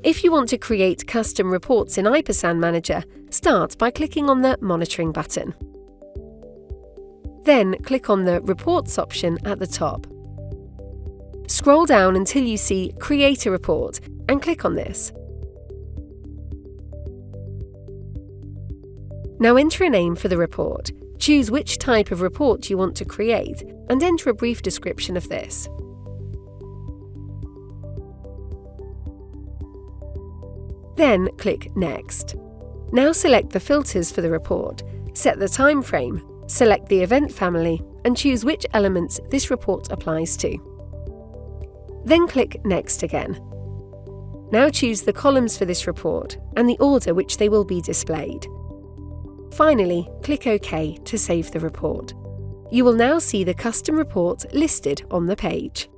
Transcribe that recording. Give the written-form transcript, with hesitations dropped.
If you want to create custom reports in IPassan Manager, start by clicking on the Monitoring button. Then click on the Reports option at the top. Scroll down until you see Create a Report and click on this. Now enter a name for the report, choose which type of report you want to create, and enter a brief description of this. Then click Next. Now select the filters for the report, set the time frame, select the event family, and choose which elements this report applies to. Then click Next again. Now choose the columns for this report and the order which they will be displayed. Finally, click OK to save the report. You will now see the custom report listed on the page.